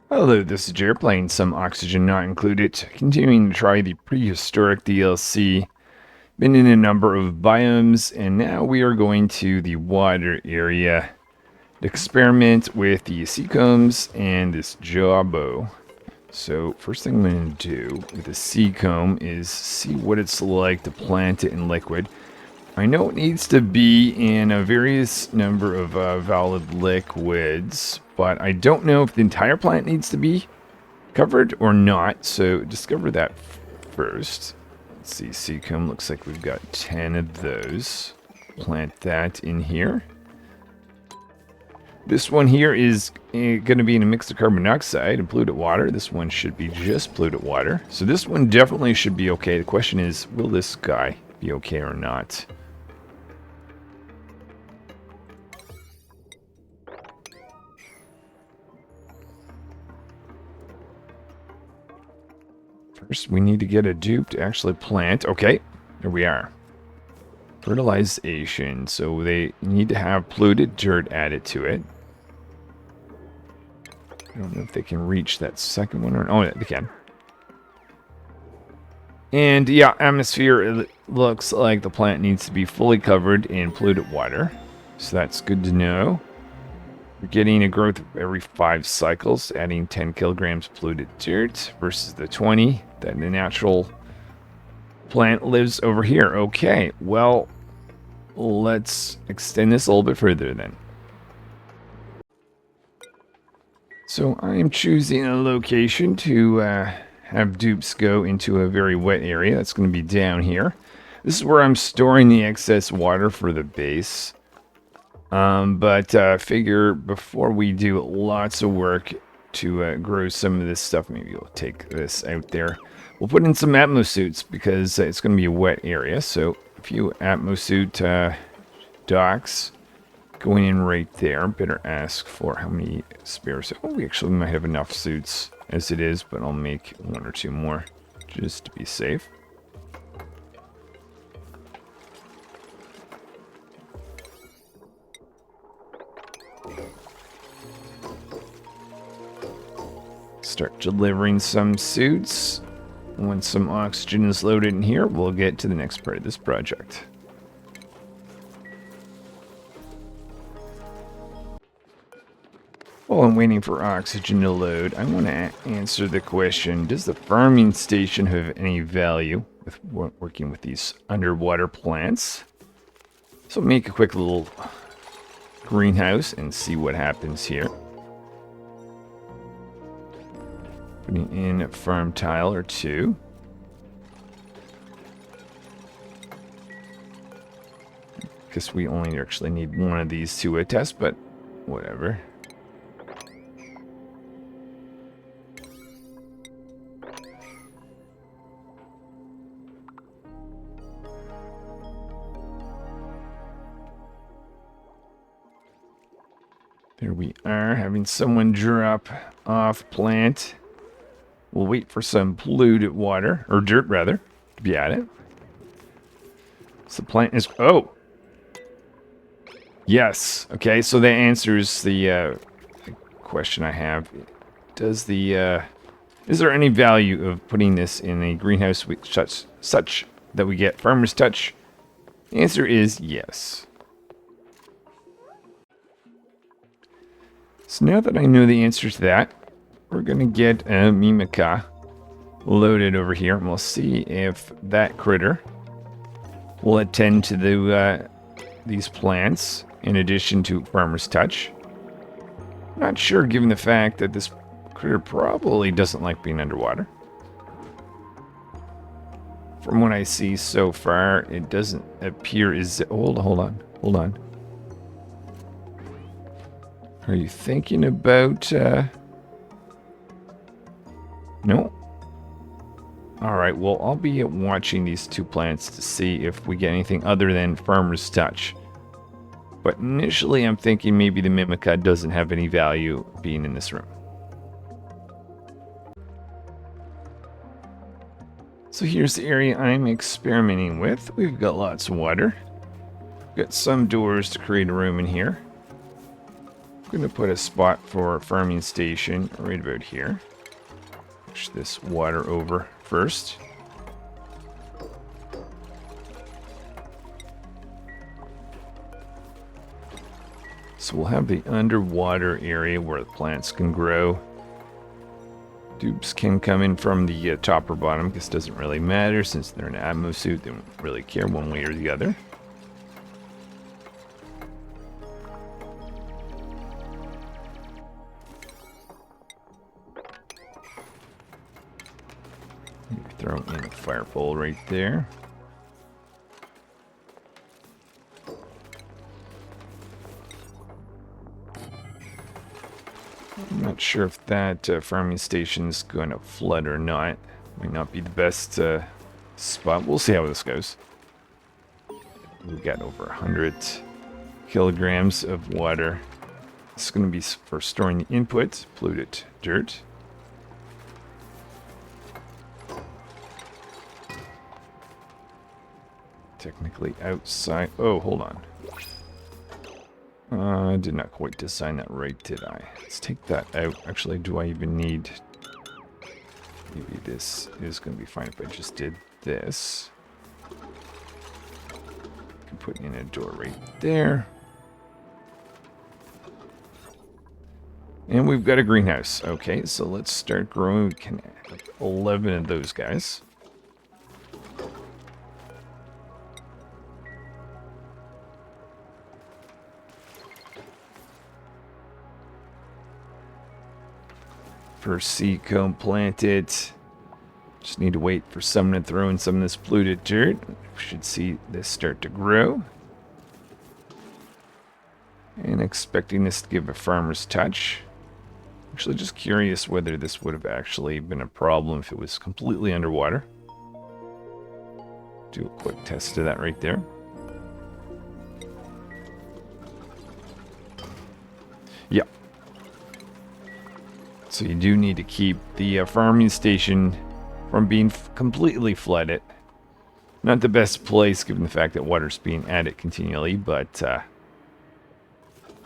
Hello, this is Jared playing some Oxygen Not Included, continuing to try the Prehistoric DLC. Been in a number of biomes, and now we are going to the water area to experiment with the Seacombs and this Jawbow. So, first thing I'm going to do with the Seacomb is see what it's like to plant it in liquid. I know it needs to be in a various number of valid liquids, but I don't know if the entire plant needs to be covered or not, so discover that first. Let's see, Seacomb, looks like we've got 10 of those. Plant that in here. This one here is going to be in a mix of carbon dioxide and polluted water. This one should be just polluted water. So this one definitely should be okay. The question is, will this guy be okay or not? First, we need to get a dupe to actually plant. Okay, there we are. Fertilization. So they need to have polluted dirt added to it. I don't know if they can reach that second one or... Oh, they can. And yeah, atmosphere, it looks like the plant needs to be fully covered in polluted water. So that's good to know. We're getting a growth every 5 cycles, adding 10 kilograms polluted dirt versus the 20 that the natural plant lives over here. Okay, well, let's extend this a little bit further then. So I'm choosing a location to have dupes go into a very wet area. That's going to be down here. This is where I'm storing the excess water for the base. But figure before we do lots of work to grow some of this stuff, maybe we'll take this out there. We'll put in some Atmo suits because it's going to be a wet area. So a few Atmo suit docks going in right there. Better ask for how many spares. Oh, we actually might have enough suits as it is, but I'll make 1 or 2 more just to be safe. Start delivering some suits. Once some oxygen is loaded in here, we'll get to the next part of this project. While I'm waiting for oxygen to load, I want to answer the question, does the farming station have any value with working with these underwater plants? So make a quick little greenhouse and see what happens here. Putting in a farm tile or 2. Guess we only actually need 1 of these to test, but whatever. There we are, having someone drop off plant. We'll wait for some polluted water, or dirt rather, to be added. So the plant is... Oh! Yes. Okay, so that answers the question I have. Does the... is there any value of putting this in a greenhouse such that we get farmer's touch? The answer is yes. So now that I know the answer to that, we're going to get a Mimica loaded over here, and we'll see if that critter will attend to these plants in addition to farmer's touch. Not sure, given the fact that this critter probably doesn't like being underwater. From what I see so far, it doesn't appear as... Hold on. Are you thinking about... No? Alright, well, I'll be watching these 2 plants to see if we get anything other than farmer's touch. But initially, I'm thinking maybe the Mimica doesn't have any value being in this room. So here's the area I'm experimenting with. We've got lots of water. Got some doors to create a room in here. I'm going to put a spot for a farming station right about here. Push this water over first. So we'll have the underwater area where the plants can grow. Dupes can come in from the top or bottom. This doesn't really matter since they're in an Atmo suit. They don't really care one way or the other. Throw in a fire pole right there. I'm not sure if that farming station is going to flood or not. Might not be the best spot. We'll see how this goes. We've got over 100 kilograms of water. This is going to be for storing the input, polluted dirt. Technically outside. Oh, hold on. I did not quite design that right, did I? Let's take that out. Actually, do I even need... Maybe this is going to be fine if I just did this. I can put in a door right there. And we've got a greenhouse. Okay, so let's start growing. We can have 11 of those guys. First Seacomb planted. Just need to wait for someone to throw in some of this polluted dirt. We should see this start to grow. And expecting this to give a farmer's touch. Actually, just curious whether this would have actually been a problem if it was completely underwater. Do a quick test of that right there. Yep. So you do need to keep the farming station from being completely flooded. Not the best place given the fact that water's being added continually, but I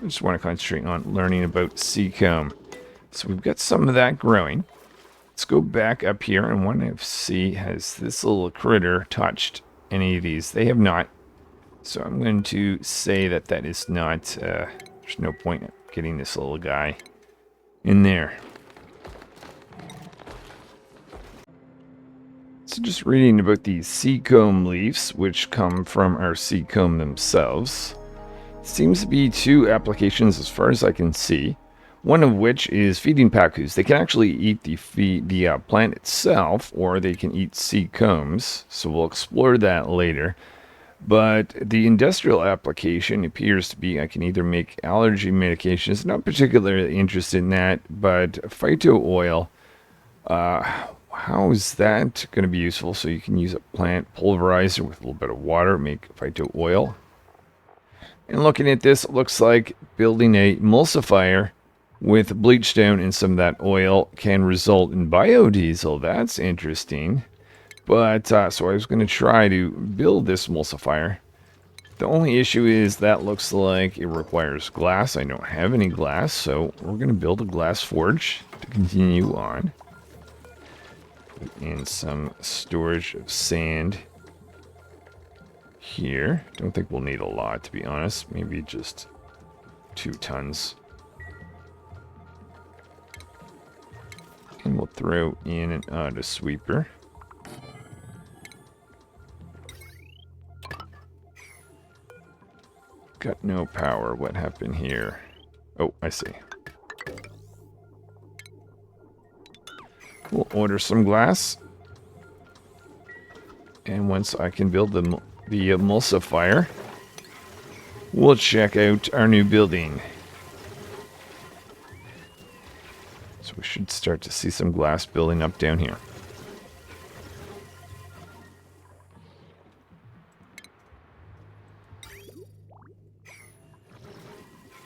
just want to concentrate on learning about Seacomb. So we've got some of that growing. Let's go back up here and want to see, has this little critter touched any of these? They have not. So I'm going to say that that is not, there's no point in getting this little guy in there. So just reading about these Seacomb leaves, which come from our Seacomb themselves. Seems to be two applications as far as I can see. One of which is feeding Pacus. They can actually eat the plant itself, or they can eat Seacombs. So we'll explore that later. But the industrial application appears to be I can either make allergy medications. Not particularly interested in that, but phyto oil. How is that going to be useful? So you can use a plant pulverizer with a little bit of water, make phyto oil. And looking at this, it looks like building a emulsifier with bleach down and some of that oil can result in biodiesel. That's interesting. But, so I was going to try to build this emulsifier. The only issue is that looks like it requires glass. I don't have any glass, so we're going to build a glass forge to continue on. Put in some storage of sand here. Don't think we'll need a lot, to be honest. Maybe just 2 tons. And we'll throw in an auto sweeper. Got no power. What happened here? Oh, I see. We'll order some glass. And once I can build the emulsifier, we'll check out our new building. So we should start to see some glass building up down here.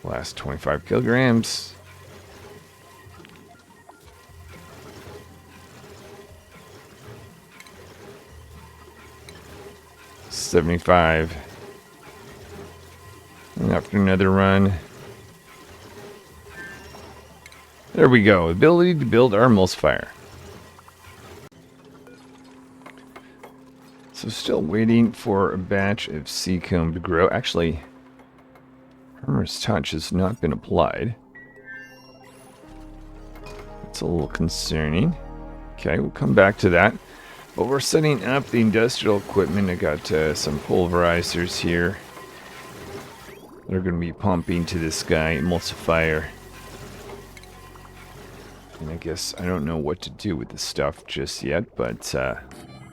Last 25 kilograms. $75. And after another run, There we go. Ability to build our emulsifier. So still waiting for a batch of Seacomb to grow. Actually, Farmer's Touch has not been applied. It's a little concerning. Okay, we'll come back to that. But we're setting up the industrial equipment. I got some pulverizers here. They're going to be pumping to this guy, emulsifier. And I guess I don't know what to do with this stuff just yet, but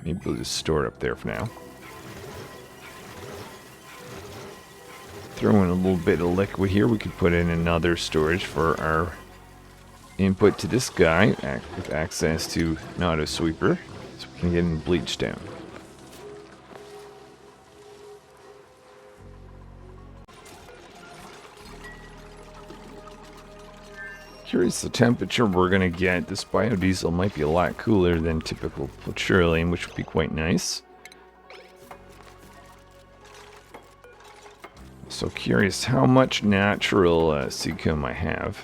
maybe we'll just store it up there for now. Throw in a little bit of liquid here. We could put in another storage for our input to this guy with access to an auto sweeper, so we can get him bleached down. Curious the temperature we're going to get. This biodiesel might be a lot cooler than typical petroleum, which would be quite nice. So curious how much natural Seacomb I have.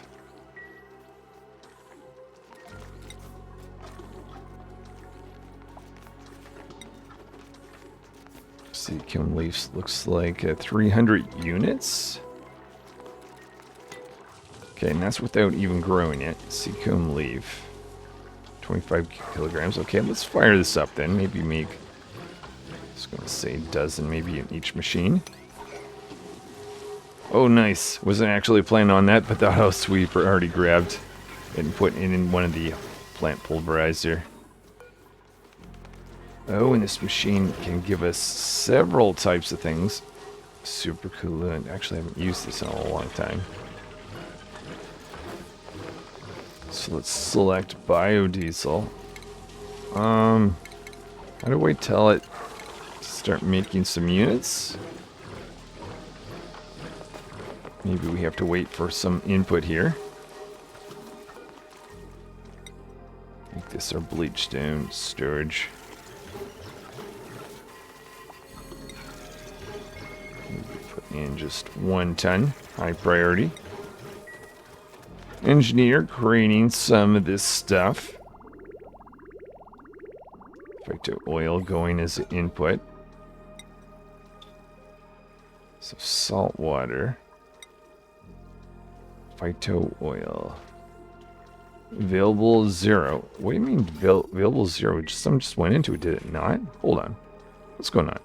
Seacomb leaves looks like 300 units. Okay, and that's without even growing it. Seacomb leaf. 25 kilograms. Okay, let's fire this up then. Maybe make, I was going to say a dozen maybe in each machine. Oh, nice. Wasn't actually planning on that, but the auto sweeper already grabbed it and put it in one of the plant pulverizer. Oh, and this machine can give us several types of things. Super cool. And actually, I haven't used this in a long time. So let's select biodiesel. How do I tell it to start making some units? Maybe we have to wait for some input here. Make this our bleach down storage. Put in just 1 ton, high priority. Engineer creating some of this stuff. Phyto oil going as input. So salt water. Phyto oil. Available 0. What do you mean available 0? Someone just went into it, did it not? Hold on. What's going on?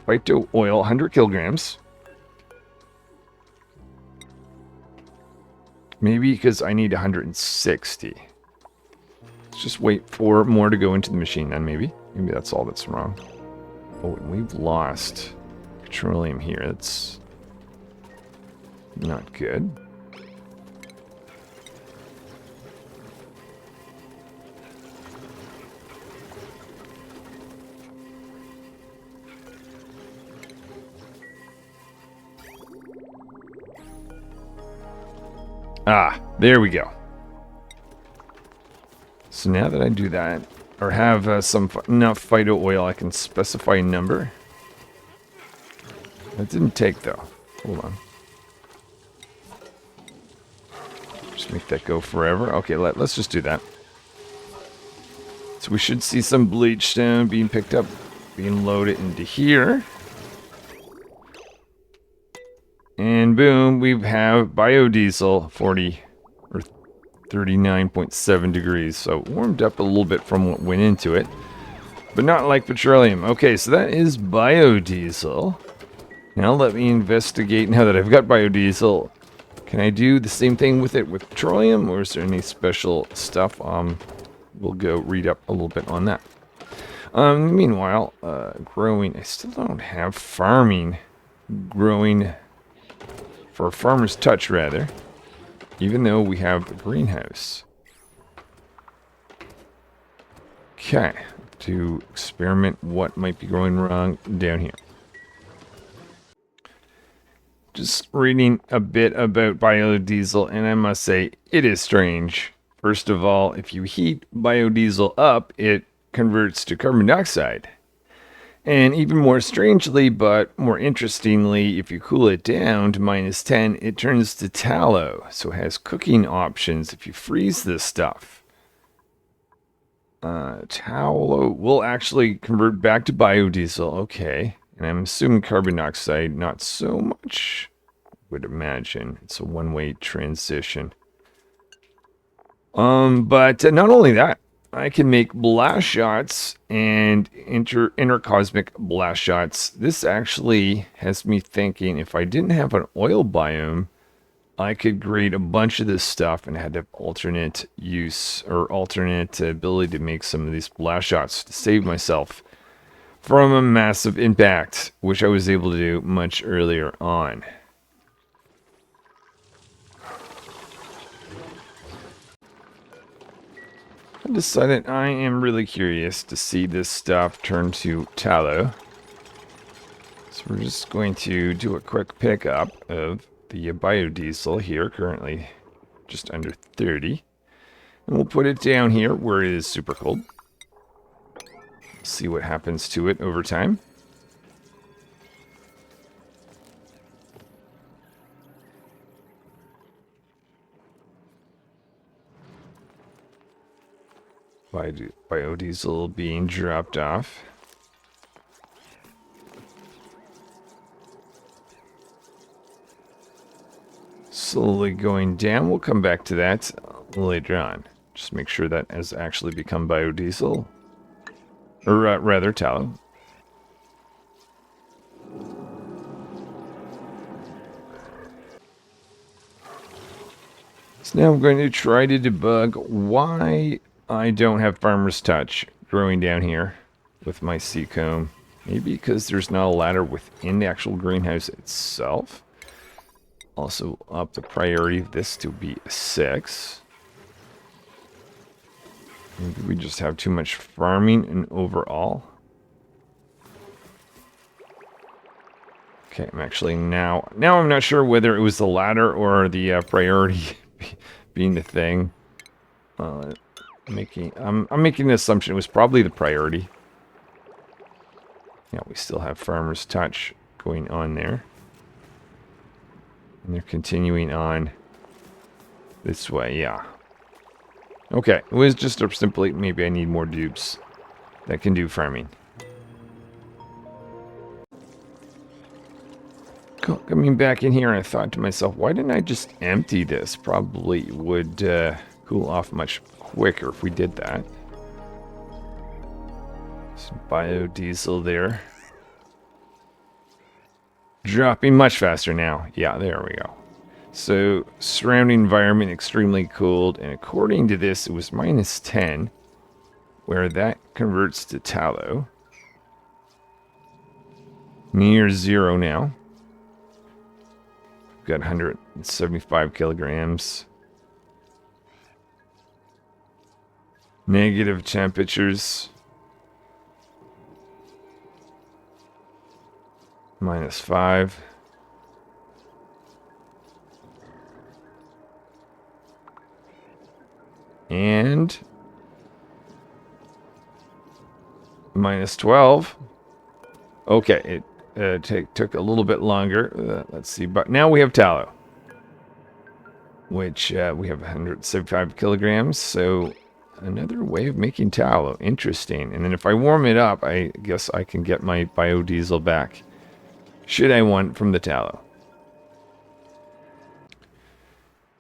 Phyto oil, 100 kilograms. Maybe because I need 160. Let's just wait for more to go into the machine then, maybe. Maybe that's all that's wrong. Oh, and we've lost petroleum here. That's not good. Ah, there we go. So now that I do that, or have enough phyto oil, I can specify a number. That didn't take though. Hold on. Just make that go forever. Okay, let's just do that. So we should see some bleach stone being picked up, being loaded into here. And boom, we have biodiesel 40 or 39.7 degrees. So warmed up a little bit from what went into it, but not like petroleum. Okay, so that is biodiesel. Now let me investigate. Now that I've got biodiesel, can I do the same thing with it with petroleum, or is there any special stuff? We'll go read up a little bit on that. Meanwhile, growing, I still don't have farming growing. For Farmer's Touch, rather, even though we have the greenhouse. Okay, to experiment what might be going wrong down here. Just reading a bit about biodiesel, and I must say, it is strange. First of all, if you heat biodiesel up, it converts to carbon dioxide. And even more strangely, but more interestingly, if you cool it down to -10, it turns to tallow. So it has cooking options if you freeze this stuff. Tallow will actually convert back to biodiesel. Okay. And I'm assuming carbon dioxide, not so much, would imagine. It's a one-way transition. But not only that, I can make blast shots and intercosmic blast shots. This actually has me thinking if I didn't have an oil biome, I could grade a bunch of this stuff and had alternate use or alternate ability to make some of these blast shots to save myself from a massive impact, which I was able to do much earlier on. I decided I am really curious to see this stuff turn to tallow. So we're just going to do a quick pickup of the biodiesel here, currently just under 30. And we'll put it down here where it is super cold. See what happens to it over time. Biodiesel being dropped off. Slowly going down. We'll come back to that later on. Just make sure that has actually become biodiesel. Or rather tallow. So now I'm going to try to debug why I don't have Farmer's Touch growing down here with my Seacomb. Maybe because there's not a ladder within the actual greenhouse itself. Also up the priority of this to be a 6. Maybe we just have too much farming and overall. Okay, I'm actually now I'm not sure whether it was the ladder or the priority being the thing. I'm making the assumption it was probably the priority. Yeah, we still have Farmer's Touch going on there. And they're continuing on this way, yeah. Okay, it was just simply maybe I need more dupes that can do farming. Coming back in here, I thought to myself, why didn't I just empty this? Probably would cool off much quicker if we did that. Some biodiesel there. Dropping much faster now. Yeah, there we go. So, surrounding environment extremely cold, and according to this, it was -10, where that converts to tallow. Near 0 now. We've got 175 kilograms. Negative temperatures. -5. And -12. Okay, it took a little bit longer. Let's see, but now we have tallow, which we have 175 kilograms. So another way of making tallow. Interesting. And then if I warm it up, I guess I can get my biodiesel back, should I want from the tallow.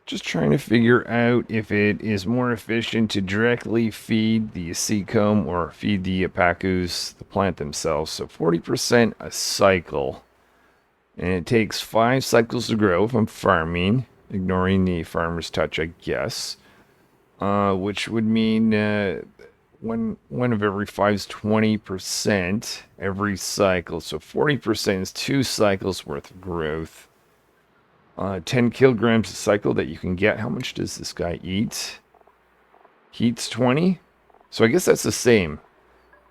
Just trying to figure out if it is more efficient to directly feed the Seacomb or feed the Pacus, the plant themselves. So 40% a cycle. And it takes 5 cycles to grow if I'm farming, ignoring the Farmer's Touch, I guess. Which would mean one of every 5 is 20% every cycle. So 40% is 2 cycles worth of growth. 10 kilograms a cycle that you can get. How much does this guy eat? He eats 20. So I guess that's the same.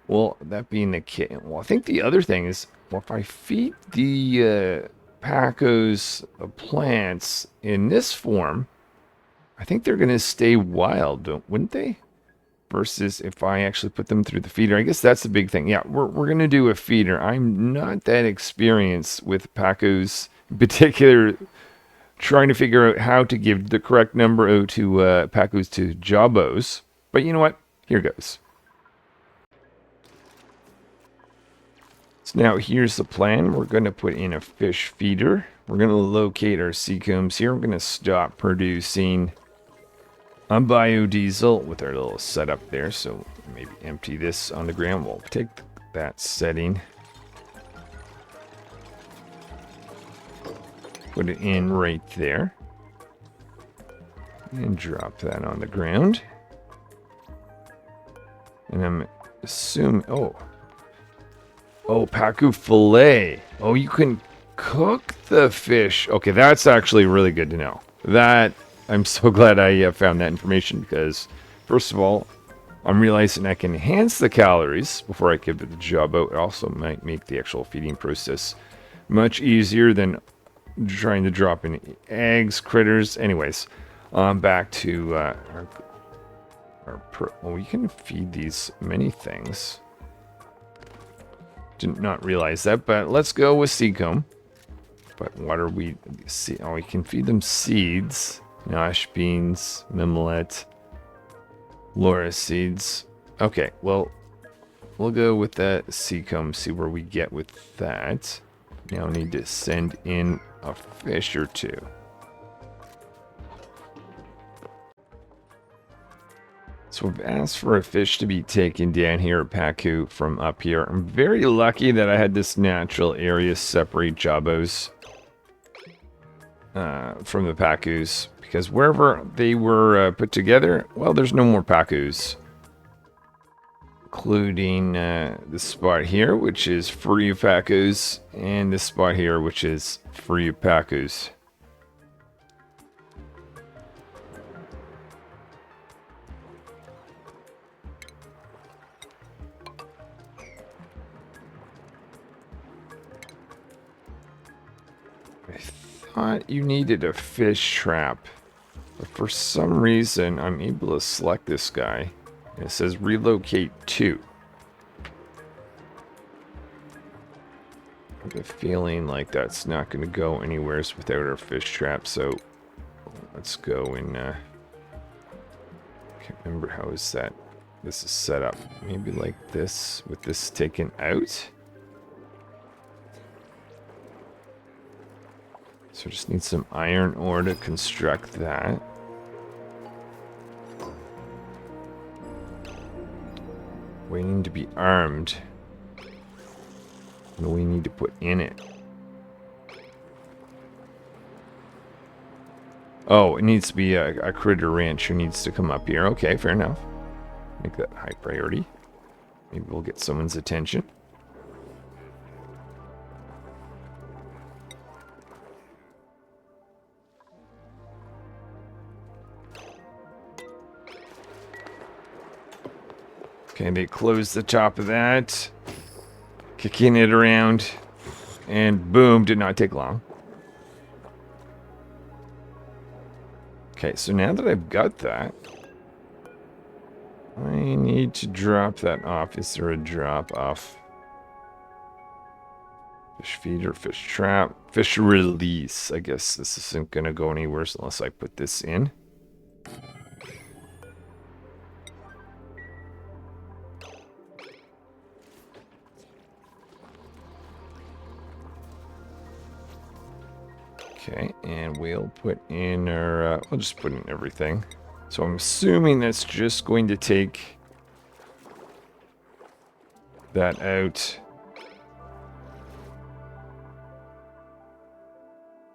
Well, that being the case, well, I think the other thing is, well, if I feed the Pacos, the plants in this form, I think they're going to stay wild, wouldn't they? versus if I actually put them through the feeder. I guess that's the big thing. Yeah, we're going to do a feeder. I'm not that experienced with Pacus, in particular, trying to figure out how to give the correct number out to Pacus to Jabos. But you know what? Here goes. So now here's the plan. We're going to put in a fish feeder. We're going to locate our seacombs here. We're going to stop producing a biodiesel with our little setup there. So maybe empty this on the ground. We'll take that setting. Put it in right there. And drop that on the ground. And I'm assuming... Oh, Pacu fillet. Oh, you can cook the fish. Okay, that's actually really good to know. That, I'm so glad I found that information because, first of all, I'm realizing I can enhance the calories before I give it the Jabo. It also might make the actual feeding process much easier than trying to drop in eggs, critters. Anyways, back to well, we can feed these many things. Did not realize that, but let's go with Seacomb. But what are we... Oh, we can feed them seeds. Nosh beans, mimolette, laura seeds. Okay, well, we'll go with that Seacomb, see where we get with that. Now we need to send in a fish or two. So we've asked for a fish to be taken down here at Pacu from up here. I'm very lucky that I had this natural area separate Jabos from the Pacus, because wherever they were put together, well, there's no more Pacus. Including this spot here, which is free of Pacus, and this spot here, which is free of Pacus. I thought you needed a fish trap, but for some reason I'm able to select this guy. It says relocate to. I have a feeling like that's not going to go anywhere without our fish trap, so let's go and can't remember how is that this is set up. Maybe like this with this taken out. So just need some iron ore to construct that. Waiting to be armed. What do we need to put in it? Oh, it needs to be a critter rancher needs to come up here. Okay, fair enough. Make that high priority. Maybe we'll get someone's attention. Okay, they close the top of that. Kicking it around. And boom, did not take long. Okay, so now that I've got that, I need to drop that off. Is there a drop off? Fish feeder, fish trap, fish release. I guess this isn't going to go anywhere unless I put this in. Okay, and we'll put in our, we'll just put in everything. So I'm assuming that's just going to take that out.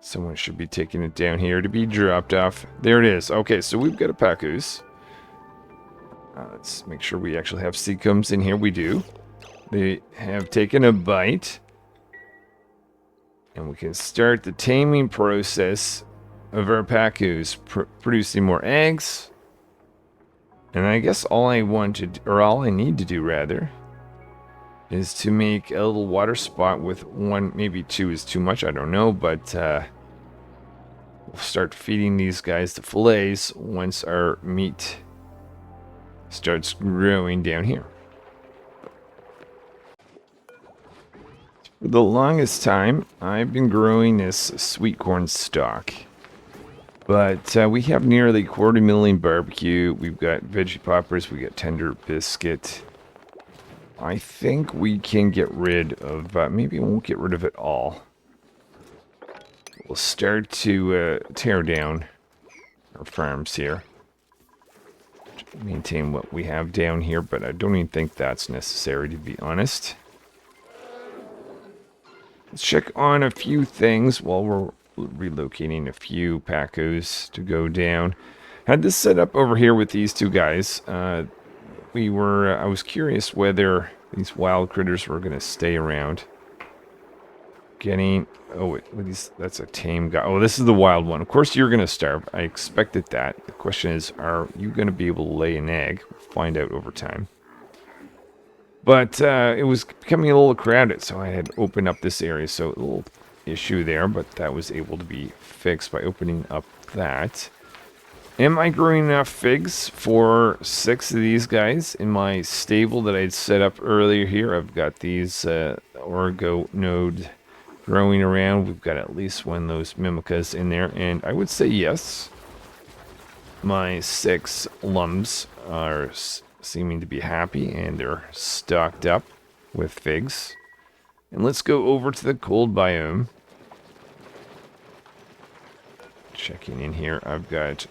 Someone should be taking it down here to be dropped off. There it is. Okay, so we've got a Pacus. Let's make sure we actually have Seacombs in here. We do. They have taken a bite. And we can start the taming process of our Pacus, producing more eggs. And I guess all I wanted, or all I need to do rather, is to make a little water spot with one, maybe two is too much, I don't know, but we'll start feeding these guys the fillets once our meat starts growing down here. For the longest time, I've been growing this sweet corn stalk. But we have nearly 250,000 barbecue. We've got veggie poppers. We got tender biscuit. I think we can get rid of, maybe we won't get rid of it all. We'll start to tear down our farms here. Maintain what we have down here, but I don't even think that's necessary, to be honest. Let's check on a few things while we're relocating a few Pacus to go down. Had this set up over here with these two guys. I was curious whether these wild critters were going to stay around. That's a tame guy. Oh, this is the wild one. Of course you're going to starve. I expected that. The question is, are you going to be able to lay an egg? We'll find out over time. But it was becoming a little crowded, so I had opened up this area. So a little issue there, but that was able to be fixed by opening up that. Am I growing enough figs for 6 of these guys in my stable that I'd set up earlier here? I've got these Orgo node growing around. We've got at least one of those Mimicas in there, and I would say yes. My 6 lums are seeming to be happy, and they're stocked up with figs. And let's go over to the cold biome. Checking in here, I've got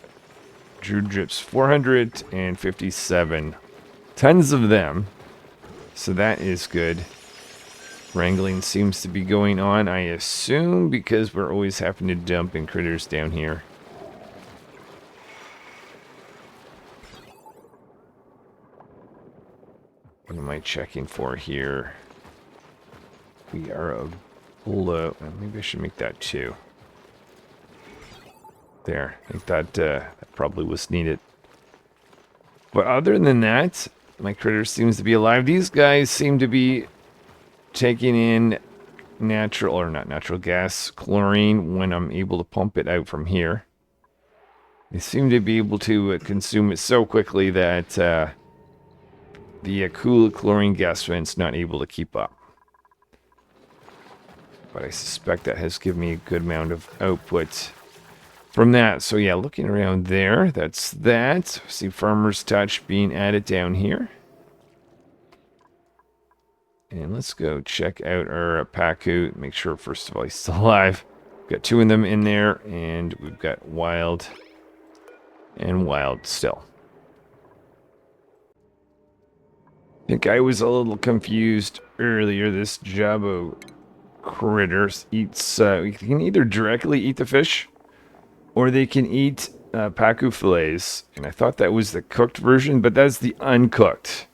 Drew Drips 457. Tons of them. So that is good. Wrangling seems to be going on, I assume, because we're always having to dump in critters down here. What am I checking for here? We are below. Maybe I should make that 2. There. I think that probably was needed. But other than that, my critter seems to be alive. These guys seem to be taking in natural, or not natural gas, chlorine when I'm able to pump it out from here. They seem to be able to consume it so quickly that the cool chlorine gas vent's not able to keep up. But I suspect that has given me a good amount of output from that. So yeah, looking around there, that's that. See Farmer's Touch being added down here. And let's go check out our Pacu. Make sure, first of all, he's still alive. We've got 2 of them in there, and we've got wild and wild still. I think I was a little confused earlier. This Jabo critter eats, you can either directly eat the fish, or they can eat Pacu fillets. And I thought that was the cooked version, but that's the uncooked.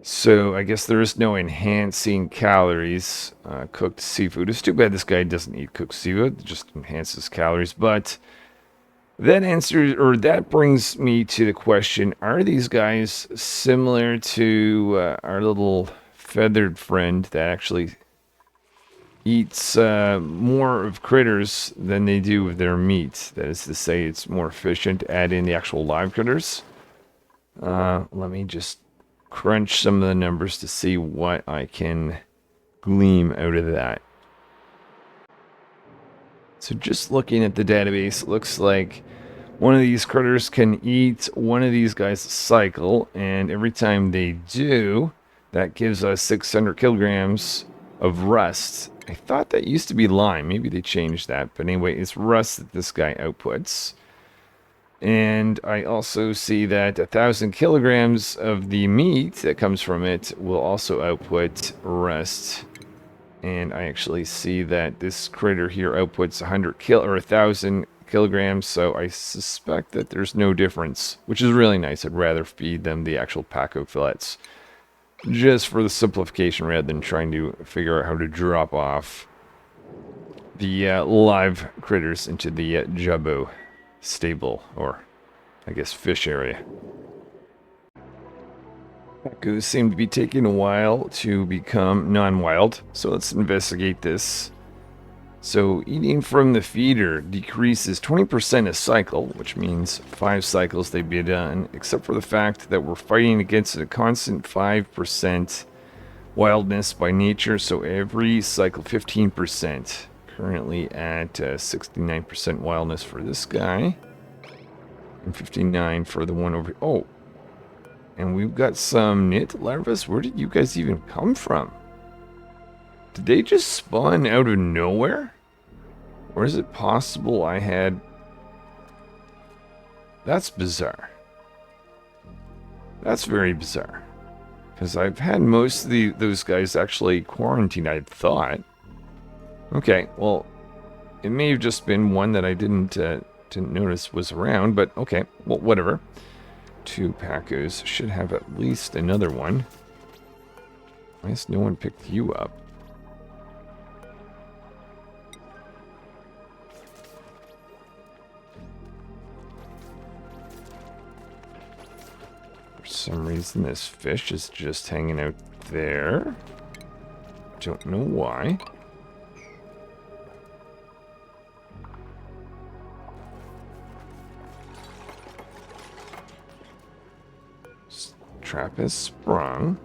So I guess there is no enhancing calories. Cooked seafood. It's too bad this guy doesn't eat cooked seafood. It just enhances calories. But that brings me to the question, are these guys similar to our little feathered friend that actually eats more of critters than they do with their meat? That is to say, it's more efficient to add in the actual live critters. Let me just crunch some of the numbers to see what I can glean out of that. So just looking at the database, it looks like one of these critters can eat one of these guys a cycle, and every time they do, that gives us 600 kilograms of rust. I thought that used to be lime. Maybe they changed that. But anyway, it's rust that this guy outputs. And I also see that 1,000 kilograms of the meat that comes from it will also output rust. And I actually see that this critter here outputs 1,000 kilograms. So I suspect that there's no difference, which is really nice. I'd rather feed them the actual Pacu fillets, just for the simplification rather than trying to figure out how to drop off the live critters into the Jabo stable, or I guess fish area. Pacus seem to be taking a while to become non-wild, so let's investigate this. So eating from the feeder decreases 20% a cycle, which means 5 cycles they'd be done, except for the fact that we're fighting against a constant 5% wildness by nature, so every cycle 15%. Currently at 69% wildness for this guy, and 59 for the one over. Oh, and we've got some knit larvas. Where did you guys even come from? Did they just spawn out of nowhere? Or is it possible I had... That's bizarre. That's very bizarre. Because I've had most of those guys actually quarantined, I thought. Okay, well, it may have just been one that I didn't notice was around, but okay, well, whatever. 2 Pacus. Should have at least another one. Why has no one picked you up? For some reason, this fish is just hanging out there. Don't know why. Trap has sprung.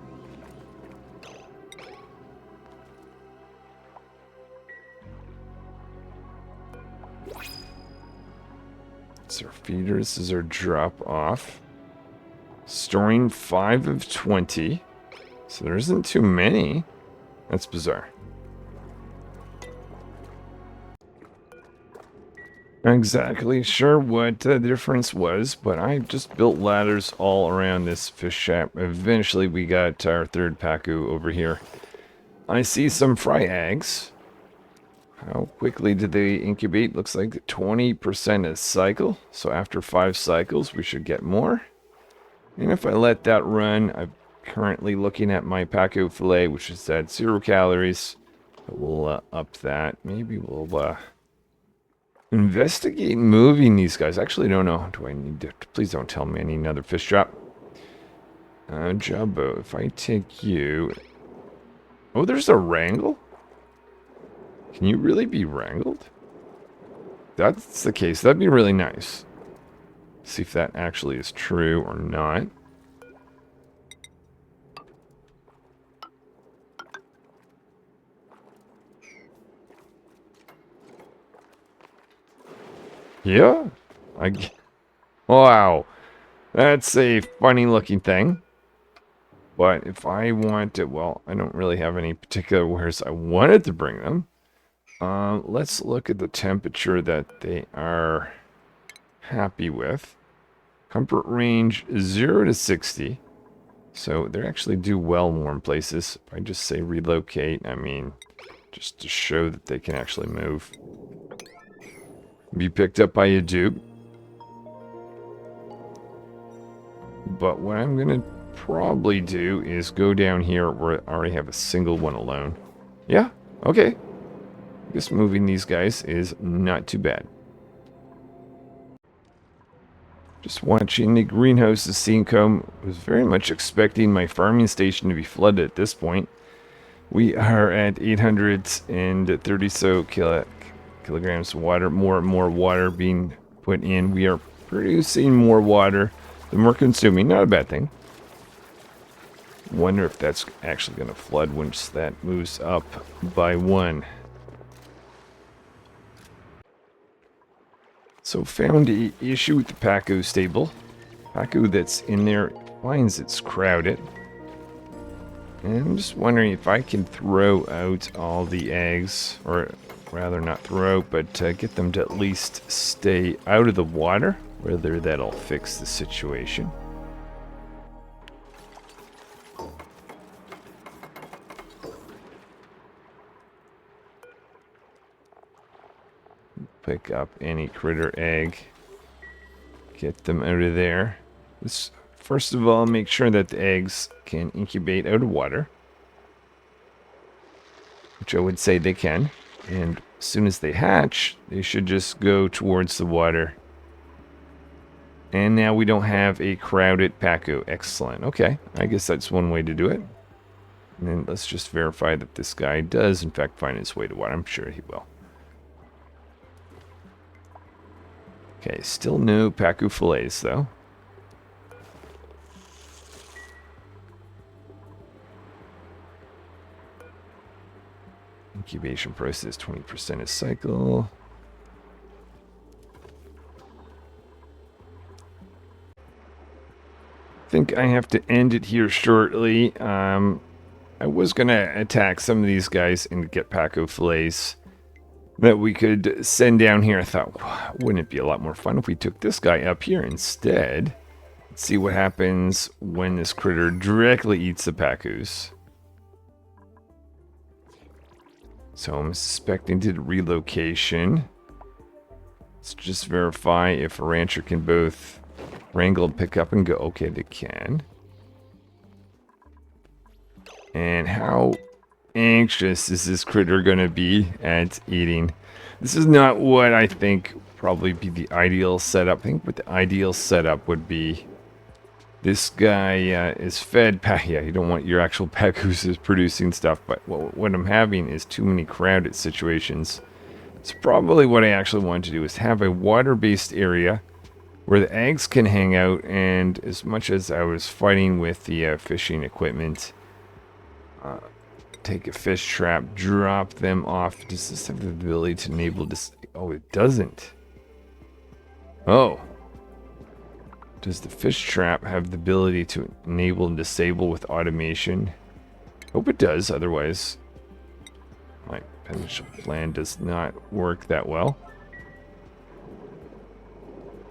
It's our feeder. This is our drop off. Storing 5 of 20. So there isn't too many. That's bizarre. Not exactly sure what the difference was, but I just built ladders all around this fish shop. Eventually we got our 3rd Pacu over here. I see some fry eggs. How quickly did they incubate? Looks like 20% a cycle. So after 5 cycles we should get more. And if I let that run, I'm currently looking at my Pacu fillet, which is at 0 calories. But we'll up that. Maybe we'll... investigate moving these guys. Actually, don't know. Do I need to? Please don't tell me I need another fish trap. Jabo, if I take you... Oh, there's a wrangle? Can you really be wrangled? If that's the case, that'd be really nice. See if that actually is true or not. Yeah. Wow. That's a funny looking thing. But if I want to, well, I don't really have any particular wares I wanted to bring them. Let's look at the temperature that they are happy with. Comfort range 0 to 60. So they actually do well in warm places. If I just say relocate, I mean, just to show that they can actually move. Be picked up by a dupe. But what I'm going to probably do is go down here where I already have a single one alone. Yeah, okay. I guess moving these guys is not too bad. Just watching the greenhouse of Seacomb. Was very much expecting my farming station to be flooded at this point. We are at 830 so kilograms of water. More and more water being put in. We are producing more water than we're consuming. Not a bad thing. Wonder if that's actually going to flood once that moves up by 1. So found the issue with the Pacu stable. Pacu that's in there finds it's crowded. And I'm just wondering if I can throw out all the eggs, or rather not throw out, but get them to at least stay out of the water. Whether that'll fix the situation. Pick up any critter egg. Get them out of there. Let's first of all make sure that the eggs can incubate out of water. Which I would say they can. And as soon as they hatch, they should just go towards the water. And now we don't have a crowded Pacu. Excellent. Okay, I guess that's one way to do it. And then let's just verify that this guy does in fact find his way to water. I'm sure he will. Okay, still no Pacu fillets, though. Incubation process 20% a cycle. I think I have to end it here shortly. I was going to attack some of these guys and get Pacu fillets that we could send down here. I thought, wouldn't it be a lot more fun if we took this guy up here instead? Let's see what happens when this critter directly eats the Pacus. So I'm suspecting did relocation. Let's just verify if a rancher can both wrangle, pick up, and go. Okay, they can. And how anxious is this critter going to be at eating? This is not what I think probably be the ideal setup. I think what the ideal setup would be, this guy is fed. Yeah, you don't want your actual Pacus is producing stuff, but what I'm having is too many crowded situations. So probably what I actually want to do is have a water-based area where the eggs can hang out, and as much as I was fighting with the fishing equipment, take a fish trap, drop them off. Does this have the ability to enable this? Oh, it doesn't. Oh. Does the fish trap have the ability to enable and disable with automation? Hope it does, otherwise my potential plan does not work that well.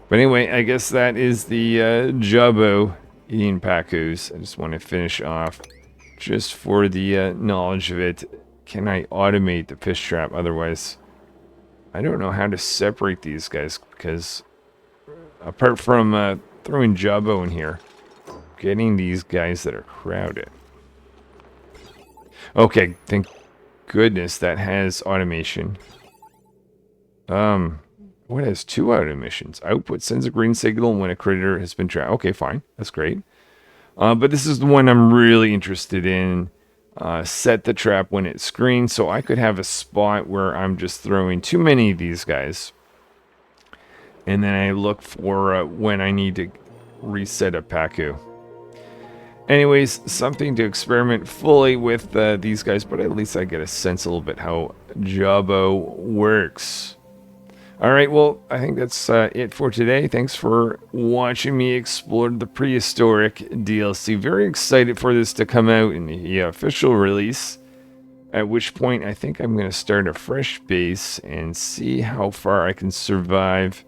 But anyway, I guess that is the Jabo eating Pacus. I just want to finish off just for the knowledge of it. Can I automate the fish trap? Otherwise, I don't know how to separate these guys, because apart from throwing Jabo in here, getting these guys that are crowded. Okay, thank goodness that has automation. What has 2 automations? Output sends a green signal when a critter has been trapped. Okay, fine. That's great. But this is the one I'm really interested in. Set the trap when it screens, so I could have a spot where I'm just throwing too many of these guys. And then I look for when I need to reset a Pacu. Anyways, something to experiment fully with these guys, but at least I get a sense a little bit how Jabo works. Alright, well, I think that's it for today. Thanks for watching me explore the Prehistoric DLC. Very excited for this to come out in the official release. At which point, I think I'm going to start a fresh base and see how far I can survive.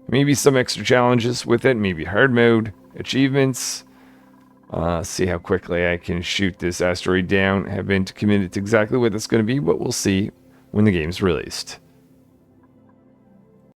Maybe some extra challenges with it, maybe hard mode, achievements. See how quickly I can shoot this asteroid down. Haven't committed to exactly what that's going to be, but we'll see when the game's released.